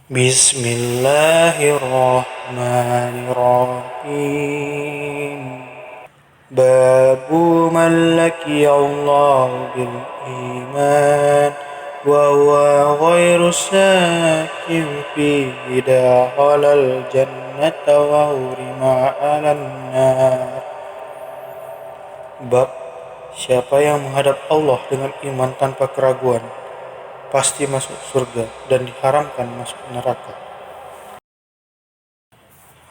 Bismillahirrahmanirrahim. Babu man Allah bil iman wa huwa ghairu sakin fihi dakhalal jannata wa hurima 'alan nar. Bab siapa yang menghadap Allah dengan iman tanpa keraguan pasti masuk surga dan diharamkan masuk neraka.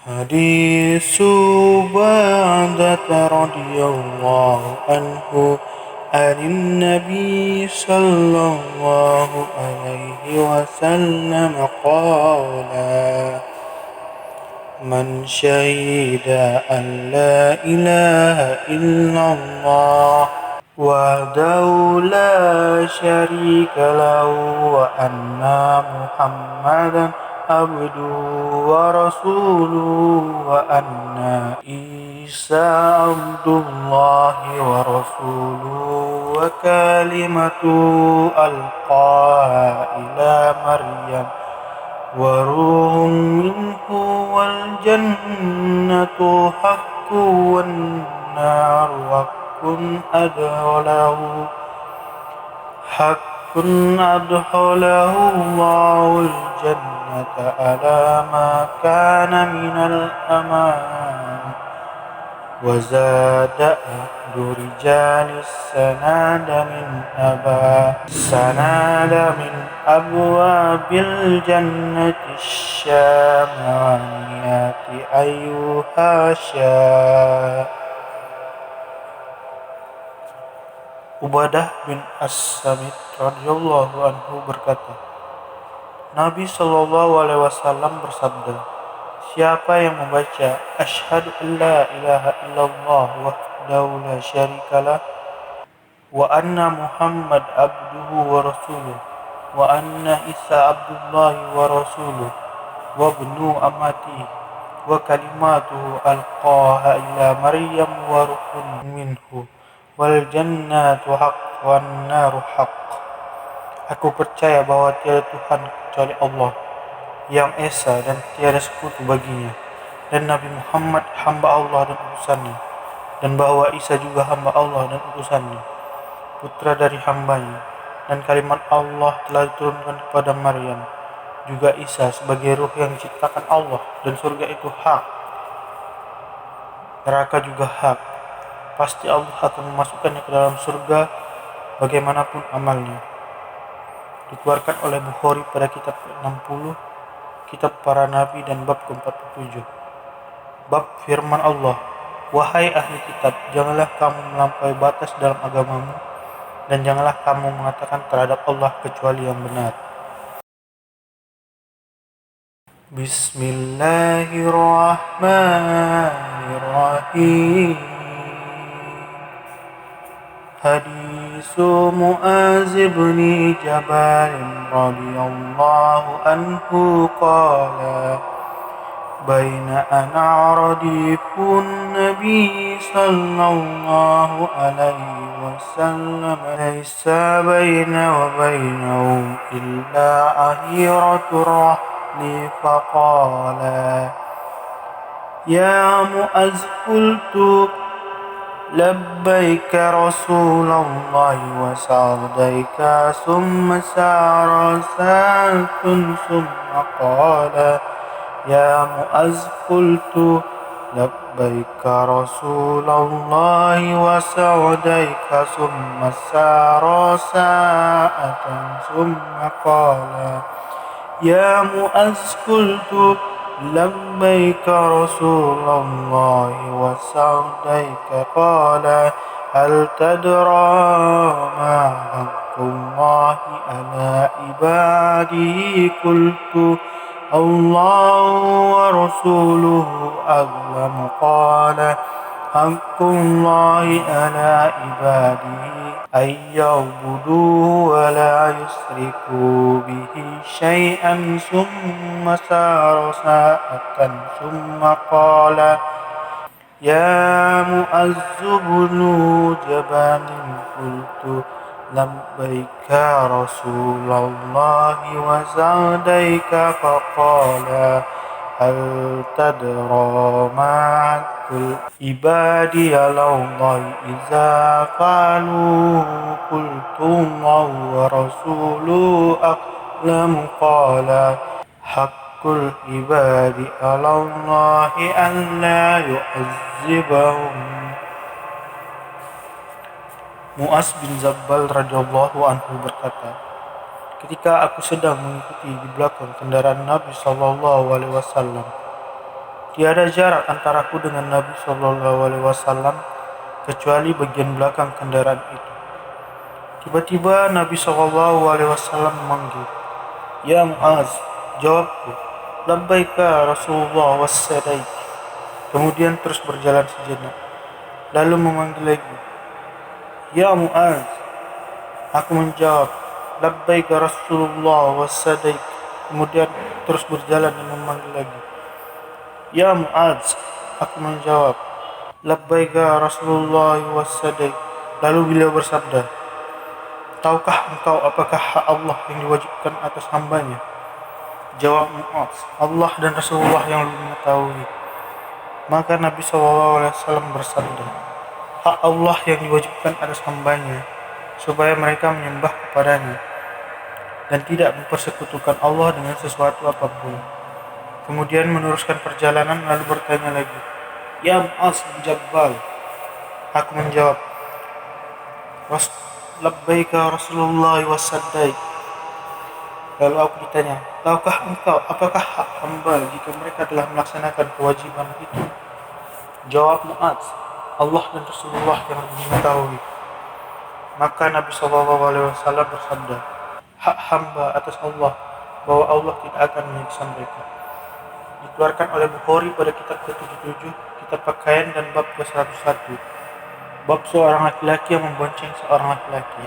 Hadis Ubadah radhiyallahu anhu anin Nabi sallallahu alaihi wasallam qala man syahida an la ilaha illallah wahdahu la syarika lahu wa anna Muhammadan abduhu wa rasuluhu wa anna Isa abdullahi wa rasuluhu wa kalimatu alqaha ila Maryam wa ruhum minhu wal jannatu haqqu wan naru haqqun adkhalahu Allahul jannata ala ma kana minal aman wa zada ahdu rijalis sanada min abwabil jannati syamaniyati ayyuha sya. Ubadah bin As-Samit radhiyallahu anhu berkata, Nabi Shallallahu alaihi wasallam bersabda, siapa yang membaca asyhadu an la ilaha illallah wahdahu la syarikalah wa anna Muhammad abduhu wa rasuluh wa anna Isa abdullahi wa rasuluh wa ibnu amati wa kalimatuhu alqaha ila Maryam wa ruhun minhu wal jannatu haqq wan naru haqq. Aku percaya bahwa tiada Tuhan kecuali Allah yang esa dan tiada sekutu baginya, dan Nabi Muhammad hamba Allah dan utusannya, dan bahwa Isa juga hamba Allah dan utusannya, putra dari hambanya, dan kalimat Allah telah diturunkan kepada Maryam, juga Isa sebagai ruh yang diciptakan Allah, dan surga itu hak, neraka juga hak. Pasti Allah akan memasukkannya ke dalam surga bagaimanapun amalnya. Dikeluarkan oleh Bukhari pada kitab ke-60, kitab para nabi, dan bab ke-47. Bab firman Allah, wahai ahli kitab, janganlah kamu melampaui batas dalam agamamu, dan janganlah kamu mengatakan terhadap Allah kecuali yang benar. Bismillahirrahmanirrahim. Hadis Mu'az bin Jabal radhiyallahu anhu qala baina ana radifun nabi sallallahu alaihi wasallam laysa baina wa bainahu illa ahiratur rahli faqala ya Mu'az qultu labbaika Rasulullah wa sa'daika summa sara sa'atun summa qala ya Mu'az qultu labbaika Rasulullah wa sa'daika summa sara sa'atan summa qala ya Mu'az qultu labbaika Rasulullah wa sa'daika qala hal tadra ma haqqullahi ala ibadihi qultu Allahu wa rasuluhu a'lamu qala haqqullahi ala ibadihi ayya'buduhu wa la yusriku bihi syai'an summa sara sa'atan summa qala ya Mu'azz bin Jabal qultu لبيك رسول الله وسعديك فقال هل تدرى ما حق العباد على الله إذا فعلوا قلت الله ورسوله أعلم قال حق العباد على الله أن لا يعذبهم. Mu'az bin Jabal radhiyallahu anhu berkata, ketika aku sedang mengikuti di belakang kendaraan Nabi Shallallahu Alaihi Wasallam, tiada jarak antaraku dengan Nabi Shallallahu Alaihi Wasallam kecuali bagian belakang kendaraan itu. Tiba-tiba Nabi Shallallahu Alaihi Wasallam memanggil, "Ya Mu'az," jawabku, "Labbaika Rasulullah wassadaik." Kemudian terus berjalan sejenak, lalu memanggil lagi, "Ya Mu'az." Aku menjawab, "Labbaika Rasulullah wassadaik." Kemudian terus berjalan dan memanggil lagi, "Ya Mu'az." Aku menjawab, "Labbaika Rasulullah wassadaik." Lalu beliau bersabda, "Tahukah engkau apakah hak Allah yang diwajibkan atas hambanya?" Jawab Mu'az, "Allah dan Rasulullah yang lebih mengetahui." Maka Nabi SAW bersabda, hak Allah yang diwajibkan atas hambanya supaya mereka menyembah kepadanya dan tidak mempersekutukan Allah dengan sesuatu apapun. Kemudian meneruskan perjalanan lalu bertanya lagi, "Ya Mu'az bin Jabal." Aku menjawab, "Labbaika Rasulullah wasaddaik." Lalu aku ditanya, "Tahukah engkau apakah hak hamba jika mereka telah melaksanakan kewajiban itu?" Jawab Mu'az, "Allah dan Rasulullah yang lebih mengetahui." Maka Nabi SAW bersabda, hak hamba atas Allah bahwa Allah tidak akan menyiksa mereka. Dikeluarkan oleh Bukhari pada kitab ke-77, kitab pakaian, dan bab ke-101, bab seorang laki-laki yang membonceng seorang laki-laki.